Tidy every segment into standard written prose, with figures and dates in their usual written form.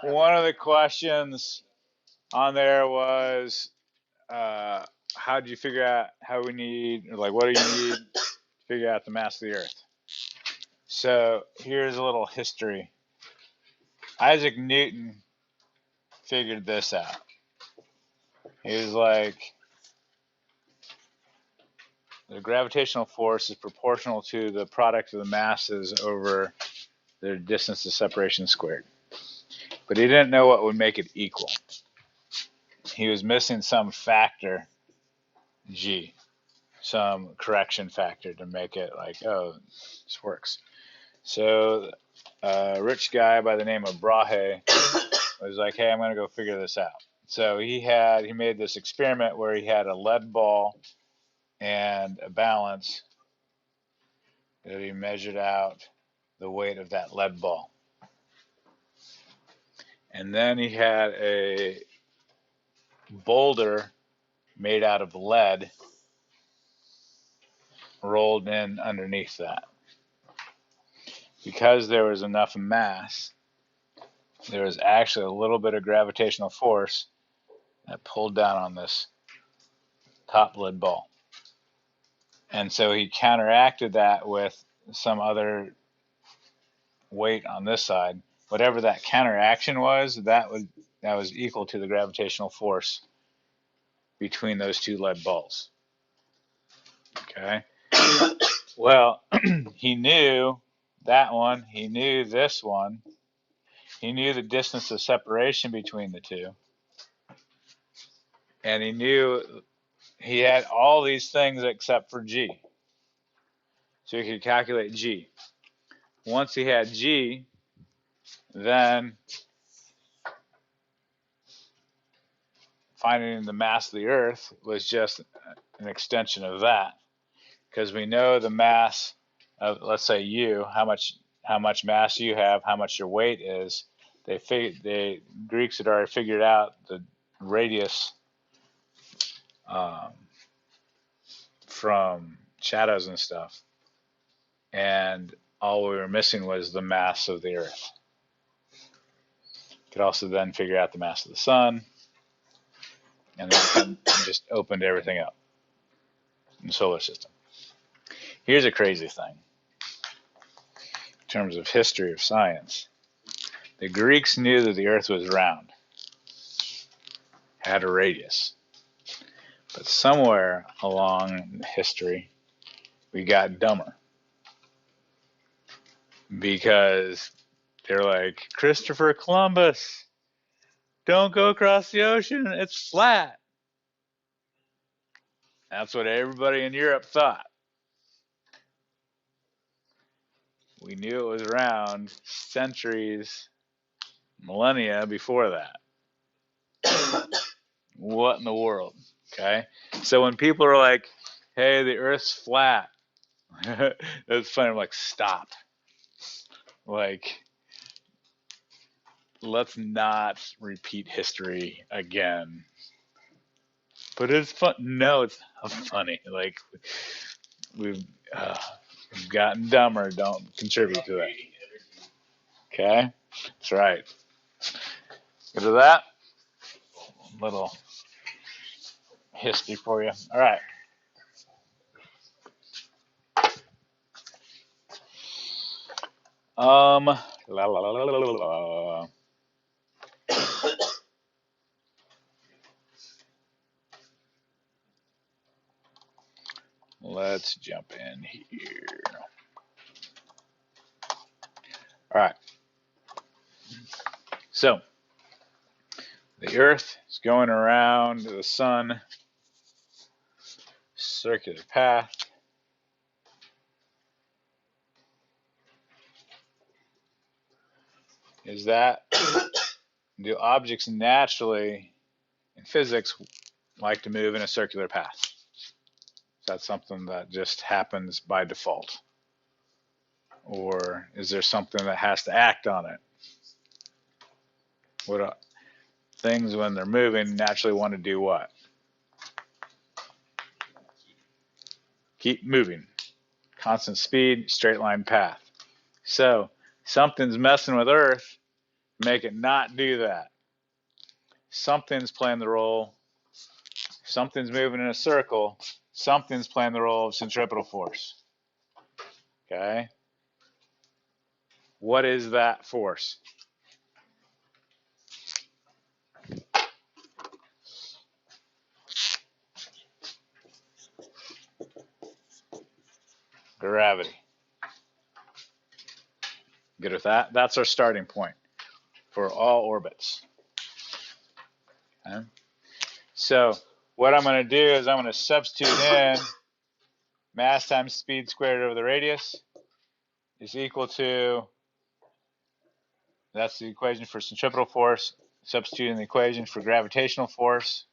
one of the questions on there was, how did you figure out how we need, or like, what do you need to figure out the mass of the Earth? So here's a little history. Isaac Newton figured this out. He was like, the gravitational force is proportional to the product of the masses over their distance to separation squared. But he didn't know what would make it equal. He was missing some factor, G, some correction factor to make it like, oh, this works. So a rich guy by the name of Brahe was like, hey, I'm going to go figure this out. So he made this experiment where he had a lead ball and a balance that he measured out the weight of that lead ball. And then he had a boulder made out of lead rolled in underneath that. Because there was enough mass, there was actually a little bit of gravitational force that pulled down on this top lead ball. And so he counteracted that with some other weight on this side. Whatever that counteraction was, that was equal to the gravitational force between those two lead balls. Okay. Well, he knew that one. He knew this one. He knew the distance of separation between the two. And he knew he had all these things except for G. So he could calculate G. Once he had G, then finding the mass of the Earth was just an extension of that. Because we know the mass of, let's say, you, how much mass you have, how much your weight is. The Greeks had already figured out the radius from shadows and stuff, and all we were missing was the mass of the Earth. Could also then figure out the mass of the sun, and then just opened everything up in the solar system. Here's a crazy thing in terms of history of science. The Greeks knew that the Earth was round, had a radius. But somewhere along history, we got dumber. Because they're like, Christopher Columbus, don't go across the ocean, it's flat. That's what everybody in Europe thought. We knew it was round centuries, millennia before that. What in the world? Okay. So when people are like, hey, the Earth's flat, it's funny. I'm like, stop. Like, let's not repeat history again. But it's fun. No, it's not funny. Like, we've gotten dumber. Don't contribute to that. Okay? That's right. Good to that. Little history for you. All right. La la la la la la. Let's jump in here. All right. So, the Earth is going around the sun, circular path. Is that do objects naturally in physics like to move in a circular path? That's something that just happens by default? Or is there something that has to act on it? What things, when they're moving, naturally want to do what? Keep moving. Constant speed, straight line path. So something's messing with Earth make it not do that. Something's playing the role. Something's moving in a circle. Something's playing the role of centripetal force. Okay? What is that force? Gravity. Good with that? That's our starting point for all orbits. Okay? So what I'm going to do is I'm going to substitute in mass times speed squared over the radius is equal to, that's the equation for centripetal force, substituting the equation for gravitational force.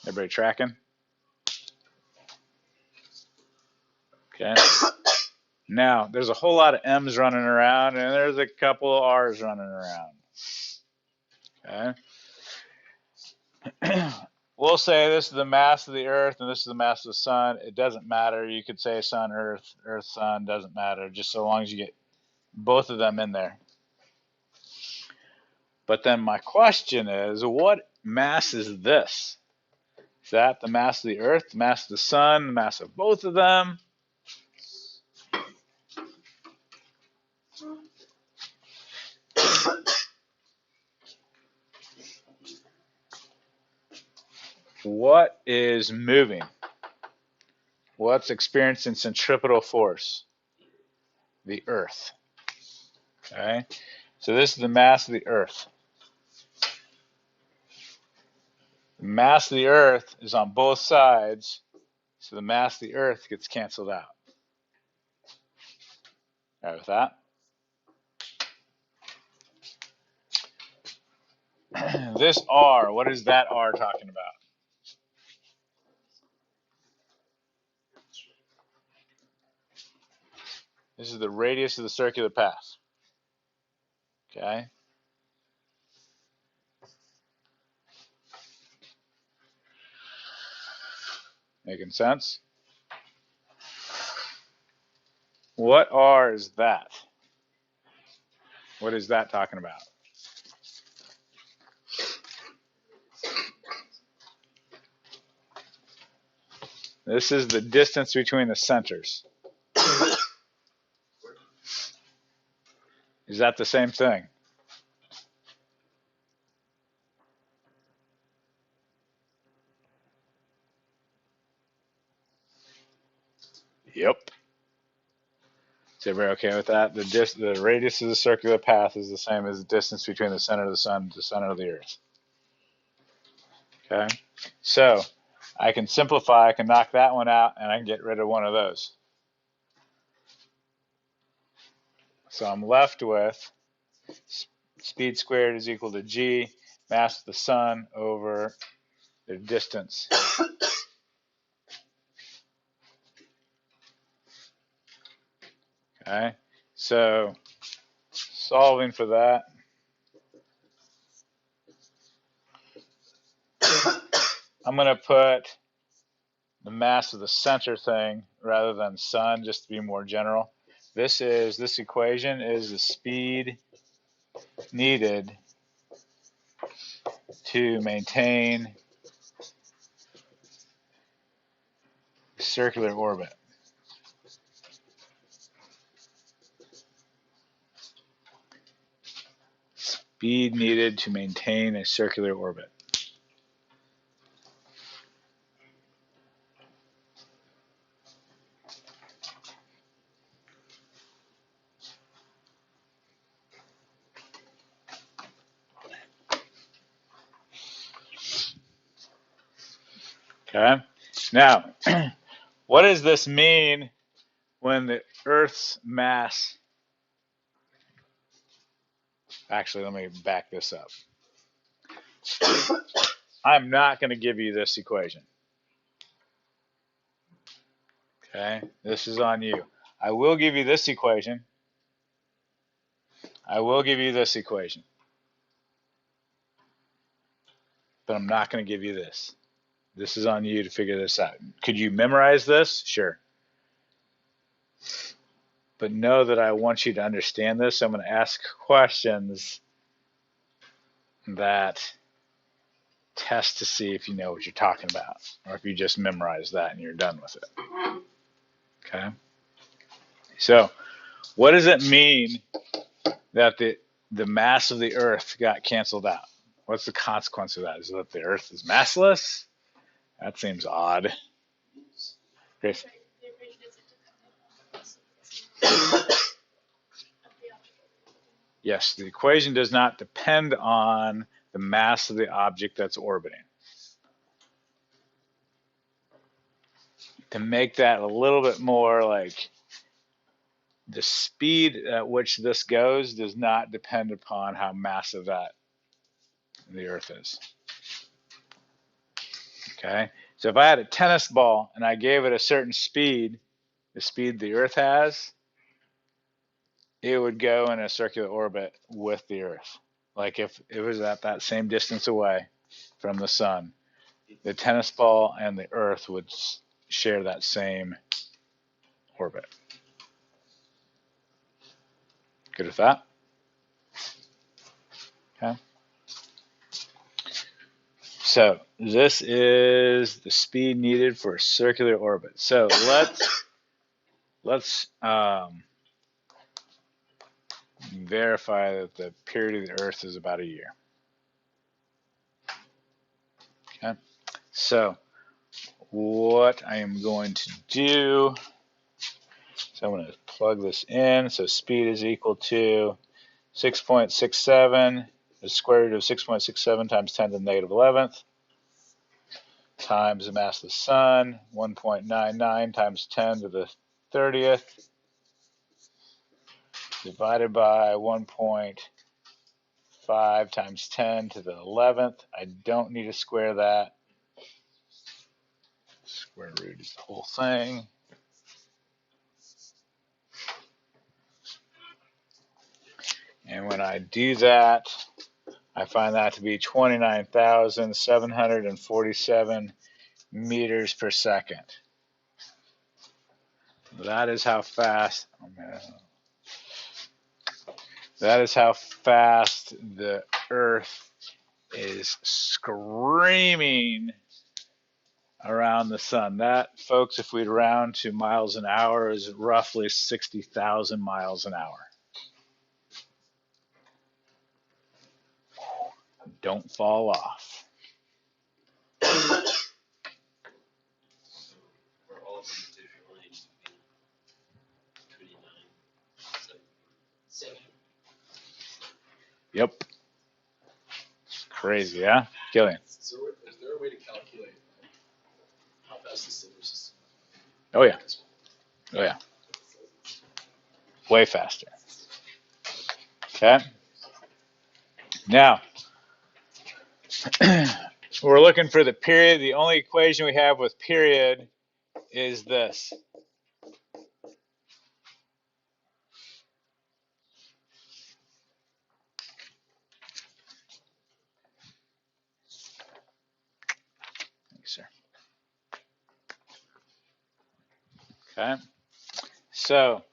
Everybody tracking? Okay. Now, there's a whole lot of M's running around, and there's a couple of R's running around. Okay. We'll say this is the mass of the Earth, and this is the mass of the Sun. It doesn't matter. You could say Sun, Earth, Earth, Sun, doesn't matter, just so long as you get both of them in there. But then my question is, what mass is this? Is that the mass of the Earth, the mass of the Sun, the mass of both of them? What is moving? What's experiencing centripetal force? The Earth. Okay, so this is the mass of the Earth. The mass of the Earth is on both sides, so the mass of the Earth gets canceled out. All right, with that. This R, what is that R talking about? This is the radius of the circular path. Okay. Making sense? What R is that? What is that talking about? This is the distance between the centers. Is that the same thing? Yep. Is everybody okay with that? The radius of the circular path is the same as the distance between the center of the Sun and the center of the Earth. Okay? So, I can simplify, I can knock that one out, and I can get rid of one of those. So I'm left with speed squared is equal to g, mass of the Sun over the distance. Okay? So, solving for that, I'm going to put the mass of the center thing rather than Sun, just to be more general. This equation is the speed needed to maintain a circular orbit. Speed needed to maintain a circular orbit. Okay. Now, what does this mean when the Earth's mass? Actually, let me back this up. I'm not going to give you this equation. Okay, this is on you. I will give you this equation. I will give you this equation. But I'm not going to give you this. This is on you to figure this out. Could you memorize this? Sure. But know that I want you to understand this. I'm going to ask questions that test to see if you know what you're talking about, or if you just memorize that and you're done with it. Okay? So, what does it mean that the mass of the Earth got canceled out? What's the consequence of that? Is it that the Earth is massless? That seems odd. Grace? Yes, the equation does not depend on the mass of the object that's orbiting. To make that a little bit more like, the speed at which this goes does not depend upon how massive that the Earth is. Okay? So if I had a tennis ball and I gave it a certain speed, the speed the Earth has, it would go in a circular orbit with the Earth. Like if it was at that same distance away from the sun, the tennis ball and the Earth would share that same orbit. Good with that? Okay. So this is the speed needed for a circular orbit. So let's verify that the period of the Earth is about a year. Okay. So what I am going to do, so I'm going to plug this in. So speed is equal to 6.67, the square root of 6.67 times 10 to the negative 11th, times the mass of the sun, 1.99 times 10 to the 30th, divided by 1.5 times 10 to the 11th. I don't need to square that. Square root is the whole thing. And when I do that, I find that to be 29,747 meters per second. That is how fast. That is how fast the Earth is screaming around the sun. That, folks, if we'd round to miles an hour, is roughly 60,000 miles an hour. Don't fall off. Yep. Crazy, yeah? Gillian. Is there a way to calculate how fast the solar system? Oh, yeah. Oh, yeah. Way faster. Okay. Now, we're looking for the period. The only equation we have with period is this. Thanks, sir. Okay. So,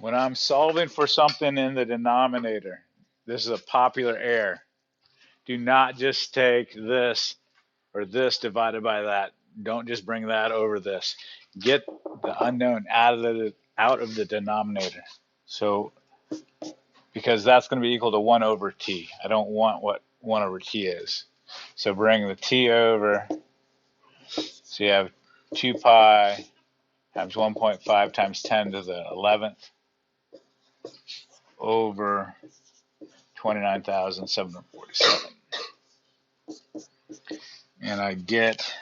when I'm solving for something in the denominator, this is a popular error. Do not just take this or this divided by that. Don't just bring that over this. Get the unknown out of the denominator. So, because that's going to be equal to 1 over t. I don't want what 1 over t is. So bring the t over. So you have 2 pi times 1.5 times 10 to the 11th over 29,747. And I get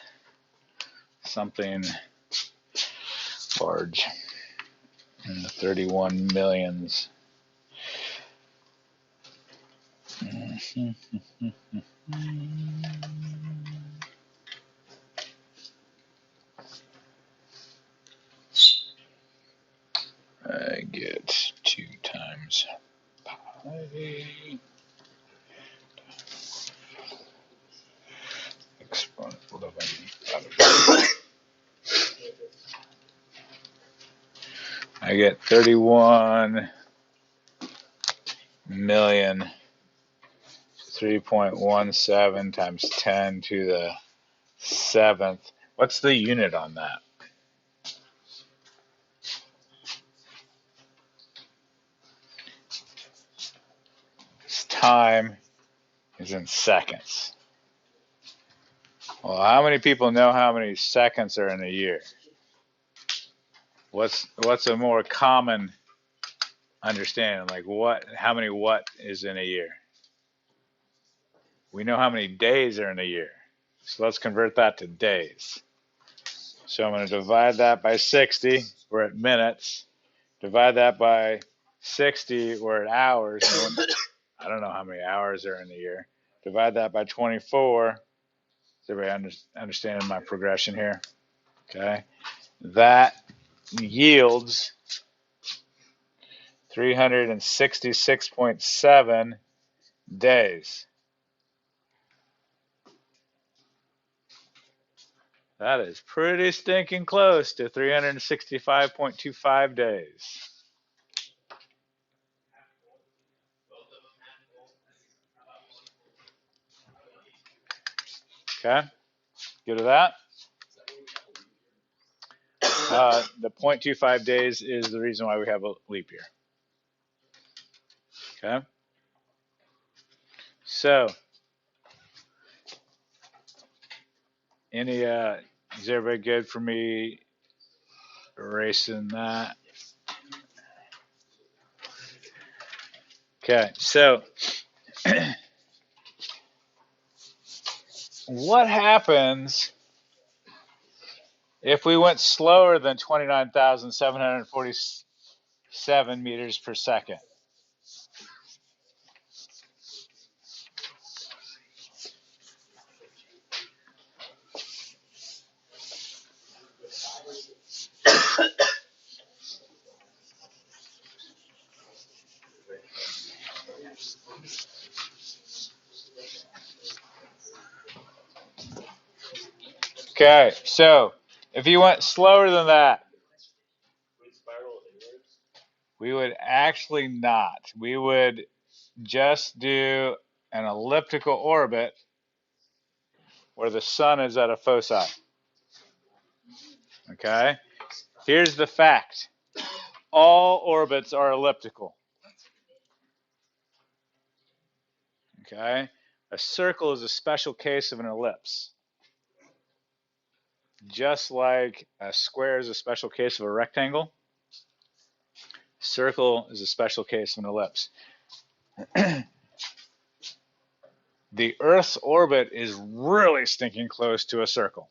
something large in the 31 millions. I get 2 times pi exponent 11. I get 31 million 3.17 times 10 to the 7th. What's the unit on that? Time is in seconds. Well, how many people know how many seconds are in a year? What's a more common understanding? Like how many what is in a year? We know how many days are in a year. So let's convert that to days. So I'm going to divide that by 60. We're at minutes. Divide that by 60. We're at hours. I don't know how many hours are in a year. Divide that by 24. Is everybody understanding my progression here? Okay. That yields 366.7 days. That is pretty stinking close to 365.25 days. Okay, good with that? The 0.25 days is the reason why we have a leap year. Okay, so is everybody good for me erasing that? Okay, so what happens if we went slower than 29,747 meters per second? Okay, so if you went slower than that, we would actually not. We would just do an elliptical orbit where the sun is at a foci. Okay, here's the fact. All orbits are elliptical. Okay, a circle is a special case of an ellipse. Just like a square is a special case of a rectangle, circle is a special case of an ellipse. The Earth's orbit is really stinking close to a circle.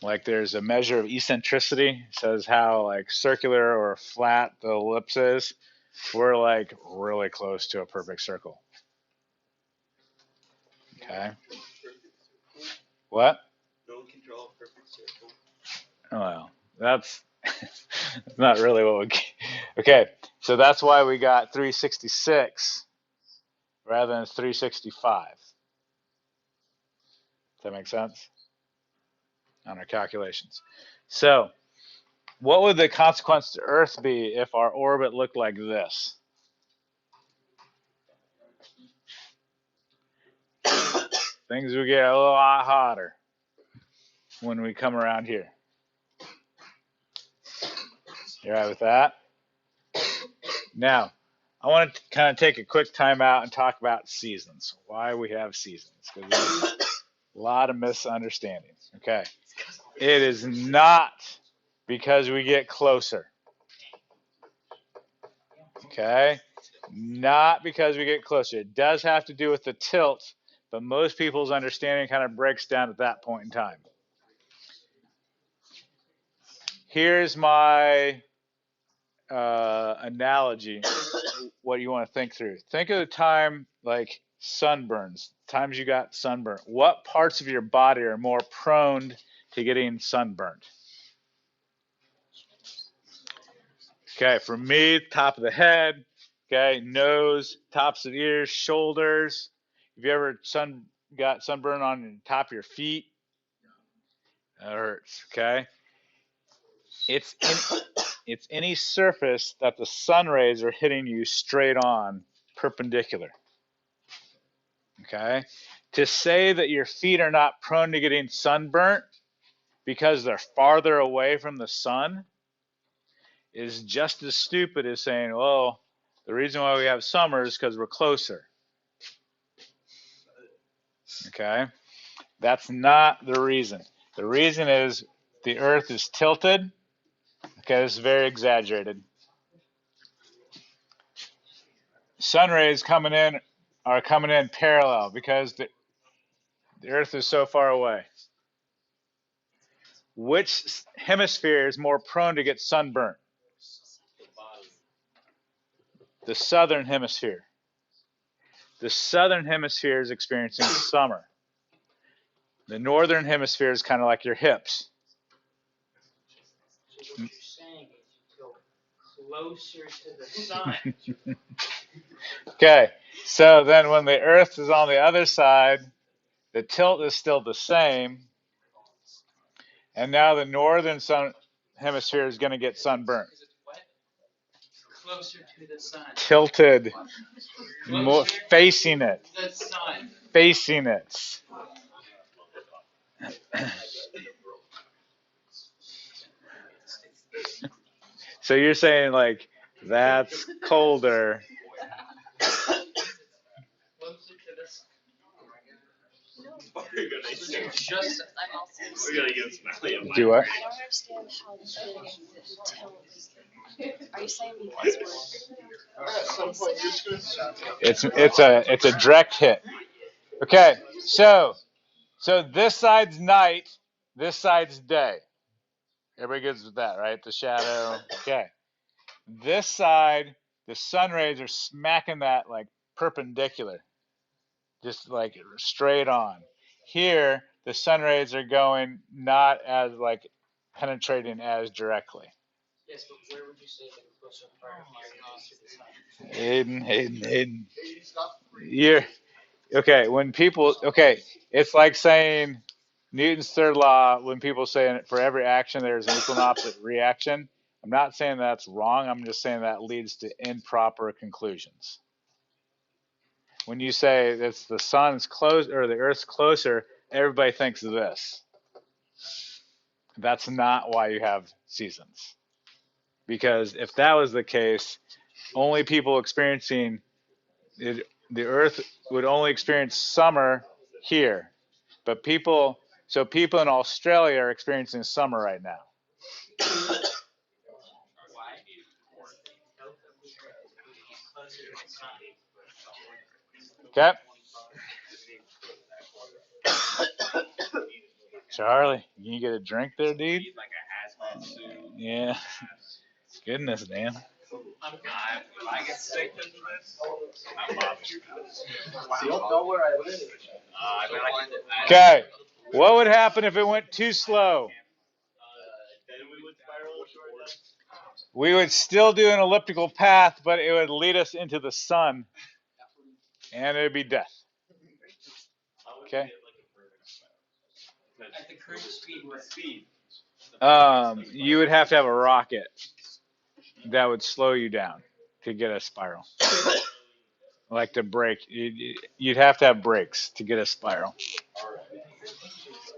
Like there's a measure of eccentricity, says how like circular or flat the ellipse is. We're like really close to a perfect circle. Okay. What? No one can draw a perfect circle. Well, that's not really what we. Okay, so that's why we got 366 rather than 365. Does that make sense? On our calculations. So, what would the consequence to Earth be if our orbit looked like this? Things would get a lot hotter when we come around here. You all right with that? Now, I want to kind of take a quick time out and talk about seasons. Why we have seasons. Because there's a lot of misunderstandings. Okay. It is not because we get closer. Okay. Not because we get closer. It does have to do with the tilt, but most people's understanding kind of breaks down at that point in time. Here's my analogy. What you want to think through. Think of the time like sunburns, times you got sunburned. What parts of your body are more prone to getting sunburned? Okay, for me, top of the head, okay, nose, tops of ears, shoulders. Have you ever got sunburn on the top of your feet? That hurts, okay? It's it's any surface that the sun rays are hitting you straight on, perpendicular. Okay? To say that your feet are not prone to getting sunburnt because they're farther away from the sun is just as stupid as saying, well, the reason why we have summer is because we're closer. Okay? That's not the reason. The reason is the earth is tilted. Okay, this is very exaggerated. Sun rays are coming in parallel because the earth is so far away. Which hemisphere is more prone to get sunburnt? The southern hemisphere. The southern hemisphere is experiencing summer. The northern hemisphere is kind of like your hips. So what you're saying is you go closer to the sun. Okay, so then when the earth is on the other side, the tilt is still the same, and now the northern sun hemisphere is going to get sunburnt. Closer to the sun. Tilted, more, facing it, The sun. facing it. So you're saying like that's colder. Closer to the sun. We're gonna get Just smelly. Do what? I don't understand how the tilt. Are you saying because It's a direct hit. Okay, so this side's night, this side's day. Everybody good with that, right? The shadow. Okay. This side, the sun rays are smacking that like perpendicular, just like straight on. Here, the sun rays are going not as like penetrating as directly. Yes, but where would you say that the closer part of the earth is to the sun? Hayden. You're okay. When people, okay, it's like saying Newton's third law. When people say for every action there's an equal and opposite reaction. I'm not saying that's wrong. I'm just saying that leads to improper conclusions. When you say it's the sun's close or the earth's closer, everybody thinks of this. That's not why you have seasons. Because if that was the case, only people experiencing it, the earth would only experience summer here. But people in Australia are experiencing summer right now. Okay. Charlie, can you get a drink there, dude? Yeah. Goodness, Dan. I get sick into this. I'm Don't worry, I live. Okay. What would happen if it went too slow? Then we would spiral toward that. We would still do an elliptical path, but it would lead us into the sun, and it would be death. Okay. At the cruise speed, what speed? You would have to have a rocket that would slow you down to get a spiral. Like to brake, you'd have to have brakes to get a spiral.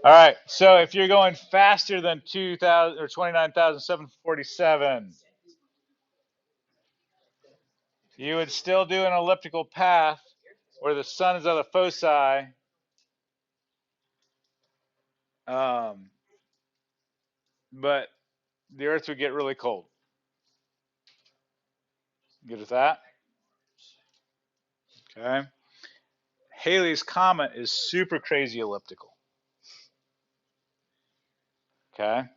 All right, so if you're going faster than 2,000 or 29,747, you would still do an elliptical path where the sun is at the foci. But the Earth would get really cold. Good with that? Okay. Halley's Comet is super crazy elliptical. Okay.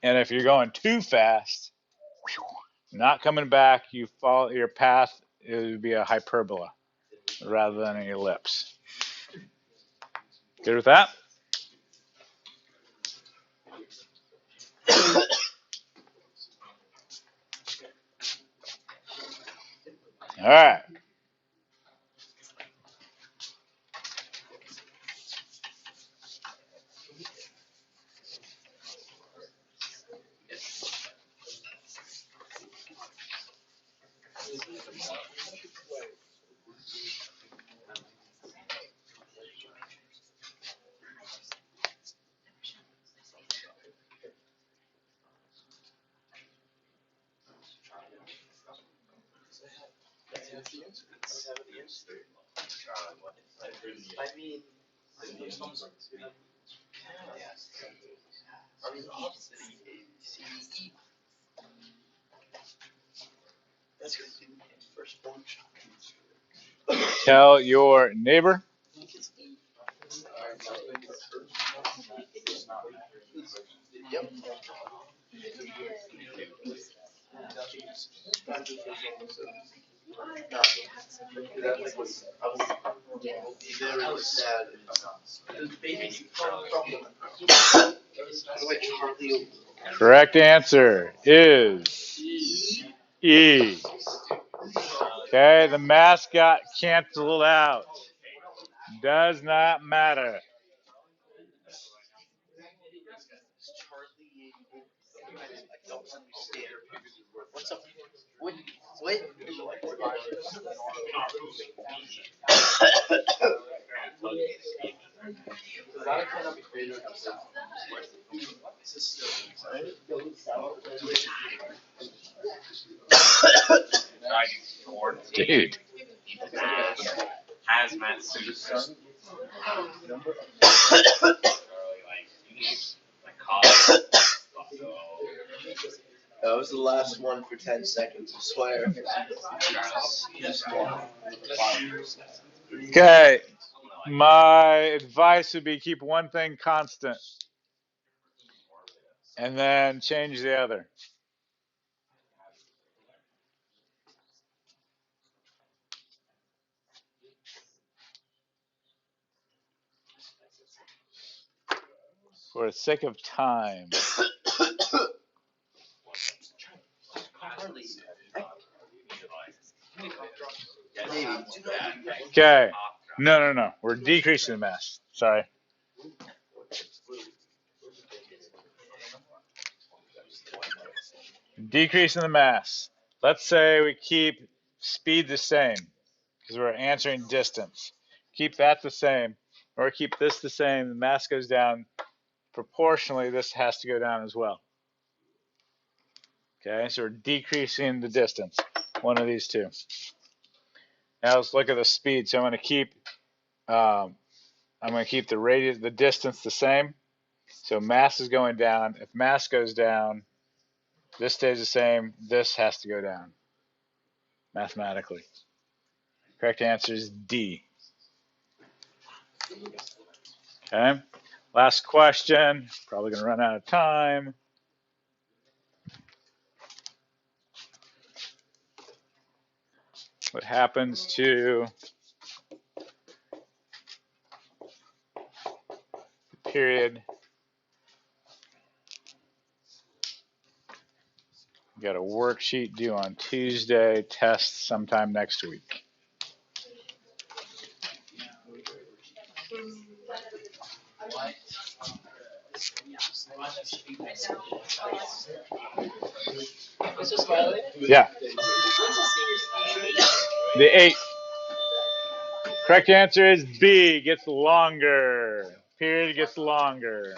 And if you're going too fast, not coming back, you follow your path, it would be a hyperbola rather than an ellipse. Good with that? All right. I mean, that's gonna be the first one. Tell your neighbor. Yep. Very sad. Correct answer is E. Okay, the mask got canceled out. Does not matter. What's up? What? Dude. Hazmat suits. That was the last one for 10 seconds, I swear. Okay, my advice would be keep one thing constant and then change the other. For the sake of time. Okay. No. We're decreasing the mass. Sorry. Decreasing the mass. Let's say we keep speed the same because we're answering distance. Keep that the same, or keep this the same. The mass goes down. Proportionally, this has to go down as well. Okay, so we're decreasing the distance. One of these two. Now let's look at the speed. So I'm going to keep the radius, the distance the same. So mass is going down. If mass goes down, this stays the same. This has to go down mathematically. Correct answer is D. Okay. Last question. Probably going to run out of time. What happens to the period? We got a worksheet due on Tuesday, test sometime next week. Yeah. The 8. Correct answer is B, gets longer. Period gets longer.